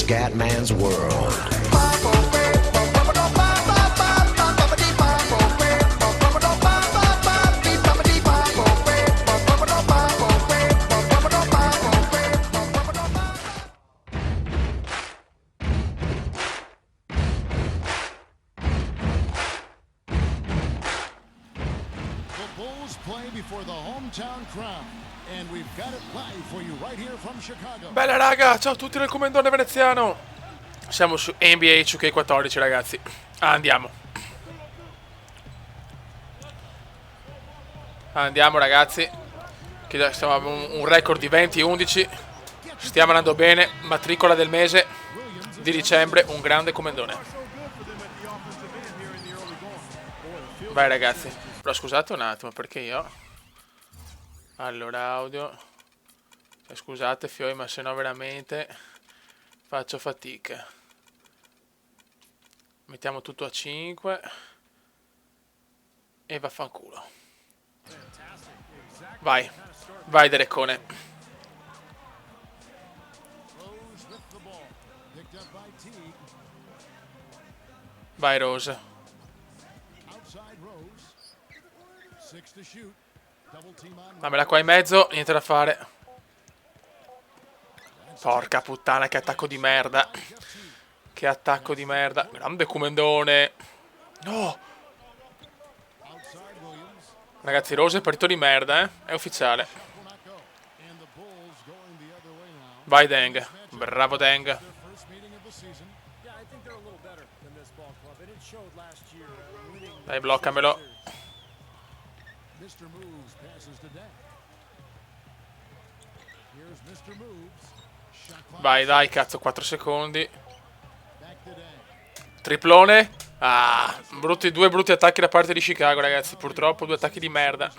Scatman's World. Bella raga, ciao a tutti del Commendone veneziano. Siamo su NBA 2K14 ragazzi. Andiamo. Andiamo ragazzi. Che stiamo avendo un record di 20-11. Stiamo andando bene. Matricola del mese di dicembre. Un grande Commendone. Vai ragazzi. Però scusate un attimo perché io... Allora audio. Scusate fioi, ma se no veramente faccio fatica. Mettiamo tutto a 5 e vaffanculo. Vai, vai Dereccone. Vai Rose. Dammela qua in mezzo, niente da fare. Porca puttana, che attacco di merda. Che attacco di merda. Grande Commendone. No. Ragazzi, Rose è partito di merda, eh. È ufficiale. Vai Deng. Bravo Deng. Dai, bloccamelo. Vai, dai, cazzo, 4 secondi. Triplone. Ah, due brutti attacchi da parte di Chicago, ragazzi. Purtroppo, due attacchi di merda.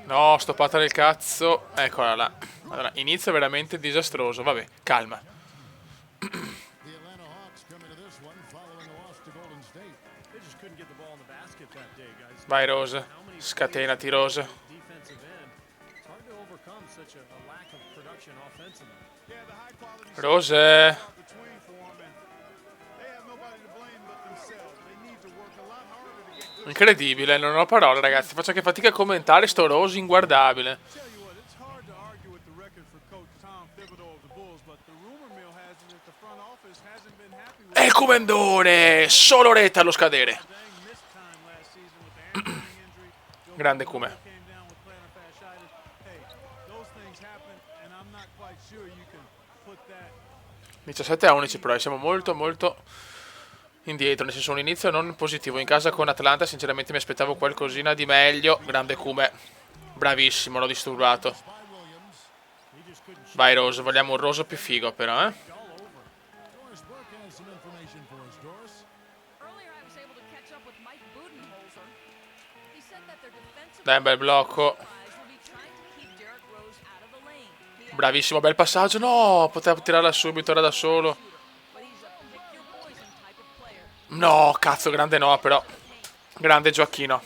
No, stoppata del cazzo. Eccola là. Allora, inizio veramente disastroso. Vabbè, calma. Vai, Rose. Scatenati, Rose. Rose. Incredibile, non ho parole ragazzi. Faccio anche fatica a commentare sto Rose inguardabile. E il Commendone. Solo retta allo scadere. Grande Come. 17-11 però siamo molto indietro, nel senso un inizio non positivo. In casa con Atlanta sinceramente mi aspettavo qualcosina di meglio. Grande Come, bravissimo, l'ho disturbato. Vai Rose, vogliamo un Rose più figo però, eh. Dai, un bel blocco. Bravissimo, bel passaggio. No, poteva tirarla subito, era da solo. No, cazzo, grande no, però. Grande Gioacchino.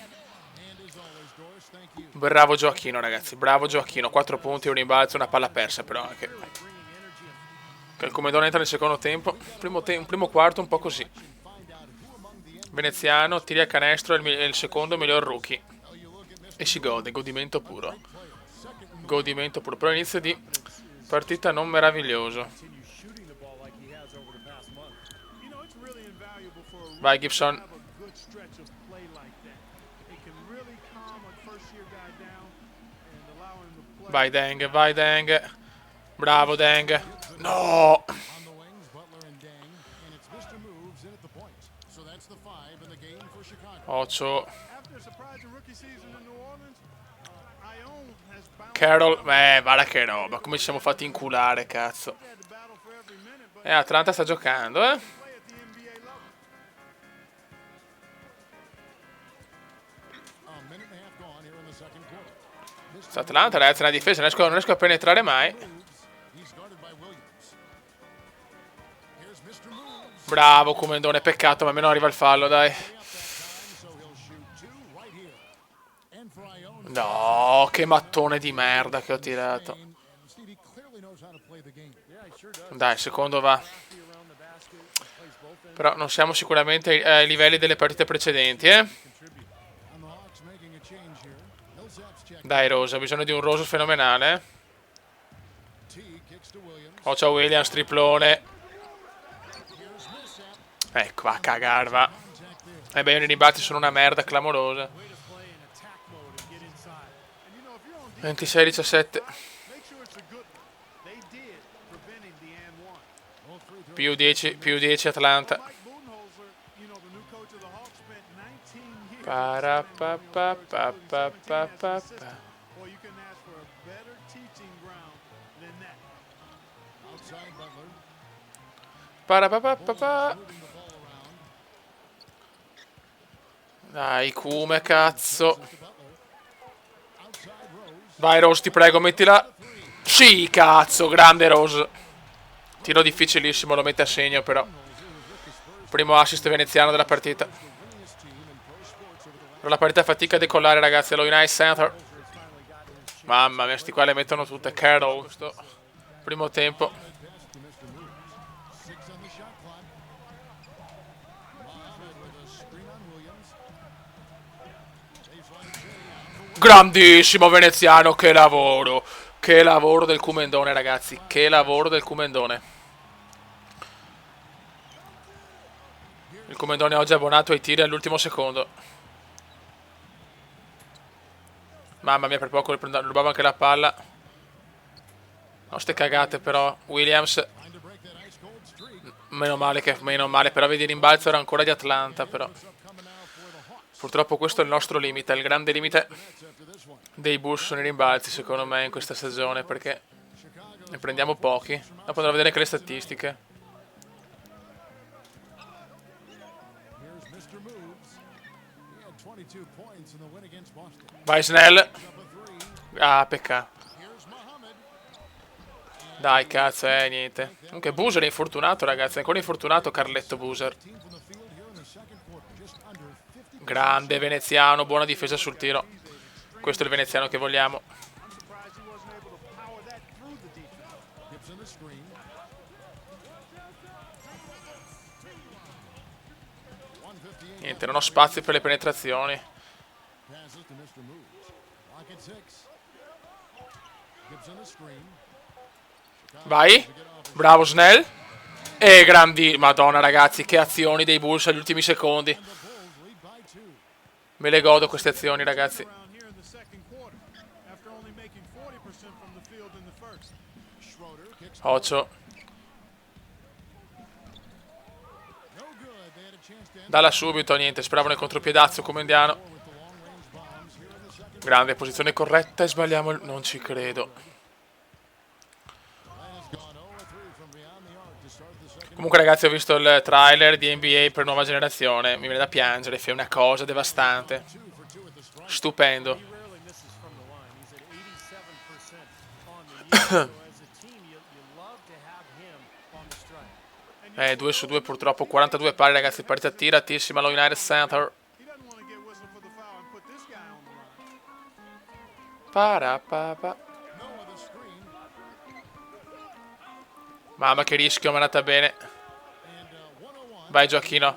Bravo Gioacchino, ragazzi. Bravo Gioacchino. 4 punti, un rimbalzo, una palla persa, però anche. Che il Commendone entra nel secondo tempo. Primo quarto un po' così. Veneziano, tiri a canestro, è il secondo miglior rookie. E si gode, godimento puro. Godimento puro. Però inizio di partita non meraviglioso. Vai Gibson. Vai Deng, vai Deng. Bravo Deng. No. 8. Carroll, guarda che roba, come ci siamo fatti inculare, cazzo. Atlanta sta giocando, eh. Atlanta, ragazzi, nella difesa non riesco a penetrare mai. Bravo Commendone, peccato, ma almeno arriva il fallo, dai. No, che mattone di merda che ho tirato. Dai, il secondo va. Però non siamo sicuramente ai livelli delle partite precedenti, eh. Dai, Rose, ho bisogno di un Rose fenomenale. Oh, ciao Williams, triplone. Ecco, va a cagar, va. E beh, i rimbalzi sono una merda clamorosa. 26-17. Più 10 Atlanta. Dai, come cazzo. Vai Rose, ti prego, mettila. Sì, cazzo, grande Rose. Tiro difficilissimo, lo mette a segno però. Primo assist veneziano della partita. Però la partita fatica a decollare, ragazzi, allo United Center. Mamma mia, sti qua le mettono tutte. Carroll, sto primo tempo. Grandissimo veneziano, che lavoro. Che lavoro del Cumendone, ragazzi. Che lavoro del Cumendone. Il Cumendone oggi è abbonato ai tiri all'ultimo secondo. Mamma mia, per poco rubava anche la palla. No, ste cagate però. Williams. Meno male, però vedi il rimbalzo era ancora di Atlanta, però. Purtroppo questo è il nostro limite, il grande limite dei Bulls sono i rimbalzi, secondo me, in questa stagione, perché ne prendiamo pochi. Dopo andrò a vedere anche le statistiche. Vai Snell. Ah, peccato. Dai, cazzo, niente. Comunque Boozer è infortunato, ragazzi, è ancora infortunato Carletto Boozer. Grande veneziano, buona difesa sul tiro. Questo è il veneziano che vogliamo. Niente, non ho spazio per le penetrazioni. Vai. Bravo Snell. E grandi... Madonna, ragazzi, che azioni dei Bulls agli ultimi secondi. Me le godo queste azioni, ragazzi. 8. Dalla subito, niente, speravo nel contropiedazzo come indiano. Grande posizione corretta e sbagliamo il... Non ci credo. Comunque ragazzi, ho visto il trailer di NBA per nuova generazione. Mi viene da piangere, è una cosa devastante. Stupendo. 2 su 2 purtroppo, 42 pari ragazzi, partita tiratissima allo United Center. Mamma che rischio, mi è andata bene. Vai Gioacchino.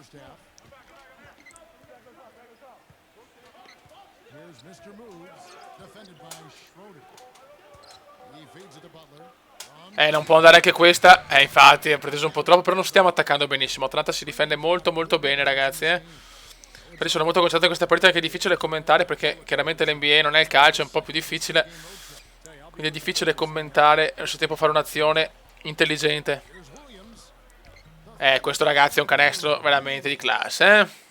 Non può andare anche questa. Infatti ha preso un po' troppo, però non stiamo attaccando benissimo. Atlanta si difende molto molto bene, ragazzi. Infatti sono molto concentrato in questa partita, che è difficile commentare perché chiaramente l'NBA non è il calcio, è un po' più difficile. Quindi è difficile commentare e allo stesso tempo fare un'azione intelligente. Questo ragazzi è un canestro veramente di classe,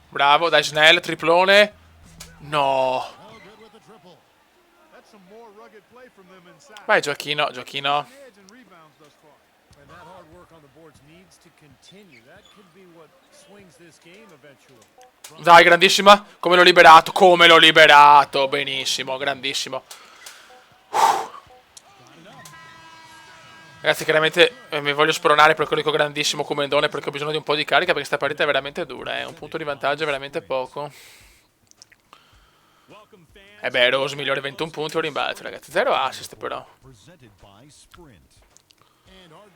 Bravo, dai Snell, triplone. No. Vai Gioacchino, Gioacchino. Dai, grandissima. Come l'ho liberato, benissimo, grandissimo. Ragazzi, chiaramente mi voglio spronare per quello grandissimo Comendone perché ho bisogno di un po' di carica perché sta partita è veramente dura, un punto di vantaggio è veramente poco. E beh, Rose migliore 21 punti o rimbalzo, ragazzi. 0 assist però.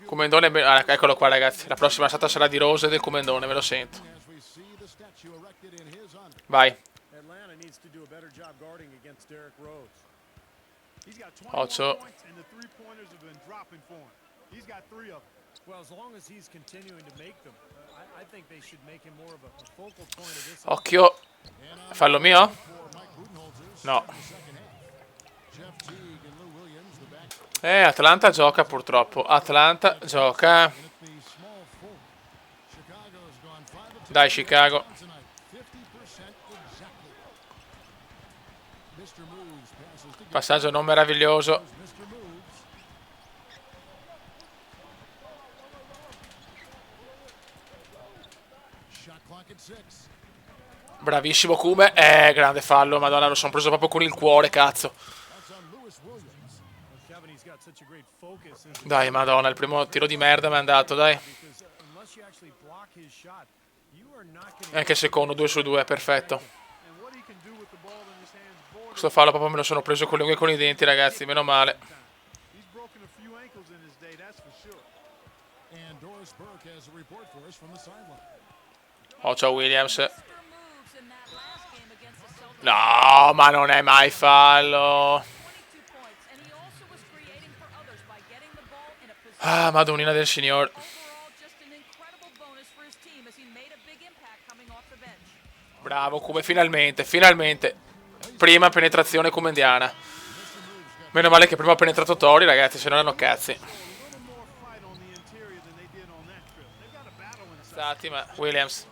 Comendone, eccolo qua ragazzi, la prossima stata sarà di Rose e del Comendone, ve lo sento. Vai. 8. Occhio. Fallo mio? No. Atlanta gioca purtroppo. Atlanta gioca. Dai Chicago. Passaggio non meraviglioso. Bravissimo Kume. Grande fallo, madonna, lo sono preso proprio con il cuore, cazzo. Dai, madonna, il primo tiro di merda mi è andato, dai. E anche il secondo, 2 su 2, perfetto. Questo fallo proprio me lo sono preso con le unghie e con i denti, ragazzi, meno male. Oh, ciao Williams. No, ma non è mai fallo. Ah, madonnina del signor. Bravo, come finalmente, finalmente. Prima penetrazione comendiana. Meno male che prima ho penetrato Tori, ragazzi, se no erano cazzi. Stati, ma Williams.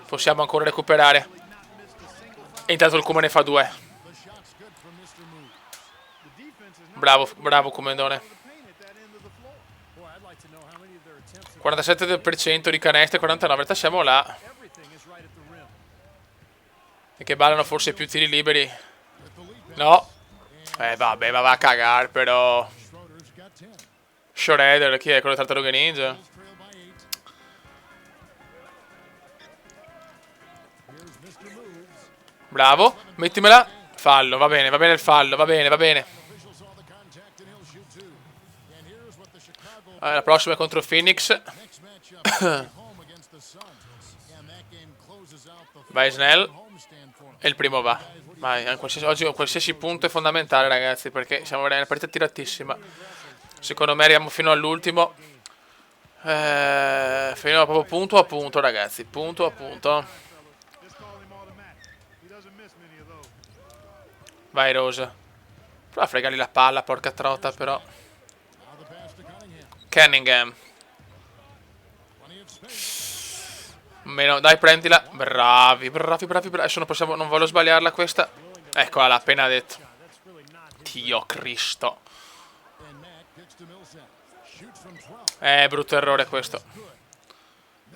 Possiamo ancora recuperare. E intanto il Kuma ne fa 2. Bravo, bravo Comendone. 47% di canestre, 49%. In realtà siamo là. E che ballano forse più tiri liberi. No. Vabbè, ma va a cagare però. Shredder, chi è? Quello del Tartarughe Ninja? Bravo, mettimela. Fallo, va bene il fallo, va bene, va bene. La prossima è contro Phoenix. Vai Snell. E il primo va. Vai, oggi qualsiasi punto è fondamentale, ragazzi, perché siamo in una partita tiratissima. Secondo me arriviamo fino all'ultimo. Fino proprio punto a punto, ragazzi. Punto a punto. Vai Rose. Prova a fregargli la palla, porca trotta, però. Cunningham. Meno, dai, prendila. Bravi, bravi, bravi, bravi. Adesso non voglio sbagliarla questa. Eccola, l'ha appena detto. Dio Cristo. Brutto errore questo.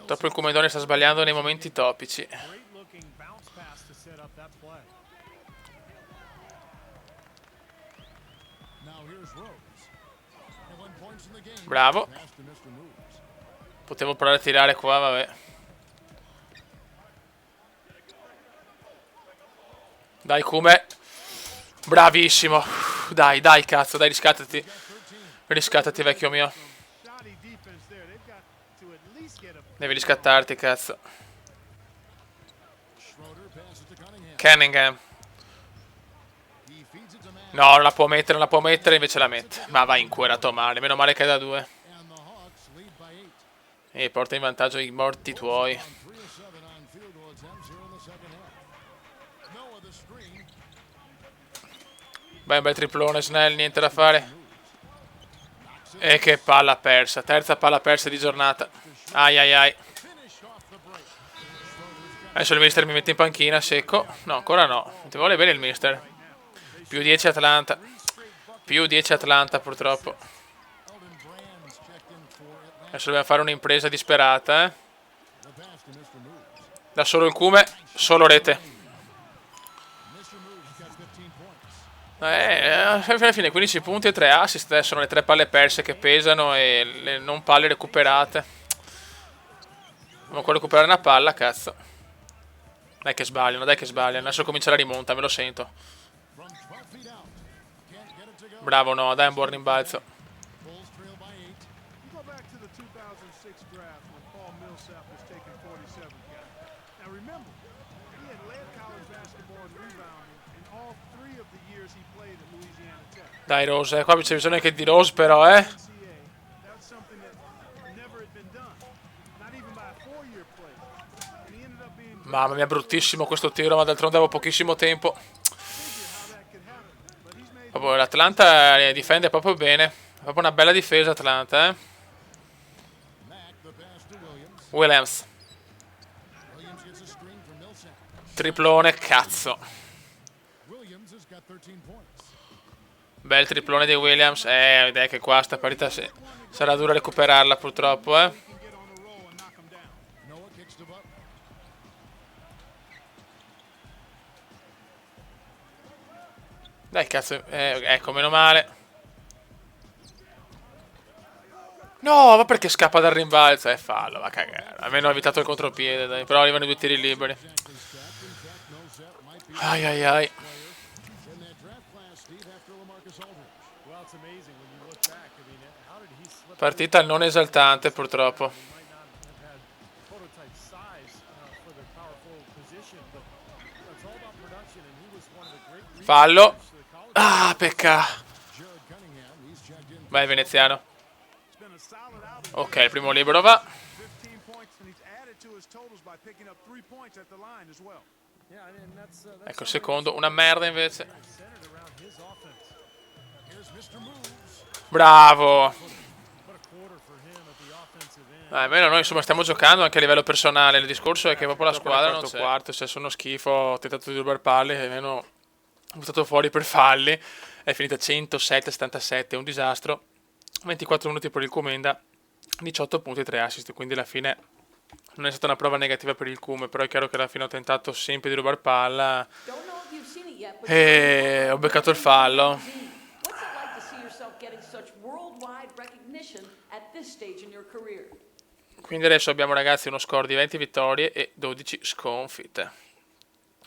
Troppo il Comendone sta sbagliando nei momenti topici. Bravo. Potevo provare a tirare qua, vabbè. Dai Kume. Bravissimo. Dai, dai, cazzo, dai, riscattati. Riscattati, vecchio mio. Devi riscattarti, cazzo. Cunningham. No, non la può mettere, non la può mettere, invece la mette. Ma vai incuorato male, meno male che è da 2. E porta in vantaggio i morti tuoi. Vai, un bel triplone, Snell, niente da fare. E che palla persa, terza palla persa di giornata. Ai ai ai. Adesso il mister mi mette in panchina, secco. No, ancora no. Ti vuole bene il mister. Più 10 Atlanta. Più 10 Atlanta purtroppo. Adesso dobbiamo fare un'impresa disperata, Da solo il Kume, solo rete. Alla fine 15 punti e 3 assist, sono le 3 palle perse che pesano e le non palle recuperate. Ma quello recuperare una palla, cazzo. Dai che sbagliano, adesso comincia la rimonta, me lo sento. Bravo, no, dai un buon rimbalzo. Dai Rose, qua c'è bisogno anche di Rose però, Mamma mia, bruttissimo questo tiro, ma d'altronde avevo pochissimo tempo. Proprio l'Atlanta difende proprio bene. Proprio una bella difesa Atlanta, Williams. Triplone, cazzo. Bel triplone di Williams. Dai che qua sta partita sarà dura recuperarla purtroppo, Dai cazzo, ecco, meno male. No, ma perché scappa dal rimbalzo? Fallo, va a cagare. Almeno ho evitato il contropiede, dai. Però arrivano i 2 tiri liberi. Ai ai ai. Partita non esaltante purtroppo. Fallo. Ah, pecca. Vai veneziano. Ok, il primo libero va. Ecco il secondo, una merda invece. Bravo. Almeno noi insomma stiamo giocando anche a livello personale. Il discorso è che proprio la squadra non c'è. Quarto, se sono schifo, ho tentato di rubare palle, almeno ho buttato fuori per falli. È finita 107-77, un disastro. 24 minuti per il Comenda, 18 punti e 3 assist, quindi alla fine non è stata una prova negativa per il Cume, però è chiaro che alla fine ho tentato sempre di rubare palla e ho beccato il fallo. Quindi adesso abbiamo ragazzi uno score di 20 vittorie e 12 sconfitte.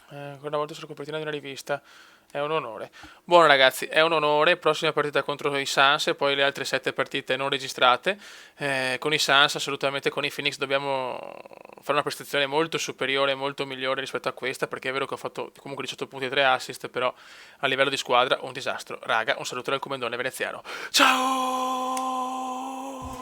Una volta sulla copertina di una rivista. È un onore. Buono ragazzi, è un onore. Prossima partita contro i Suns e poi le altre 7 partite non registrate. Con i Suns, assolutamente con i Phoenix dobbiamo fare una prestazione molto superiore, molto migliore rispetto a questa, perché è vero che ho fatto comunque 18 punti e 3 assist, però a livello di squadra un disastro. Raga, un saluto dal Comendone veneziano. Ciao!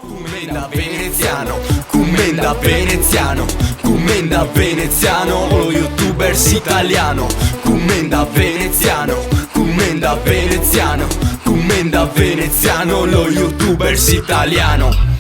Commenda veneziano, commenda veneziano, commenda veneziano, lo youtubers italiano. Commenda veneziano, commenda veneziano, commenda veneziano, lo youtubers italiano.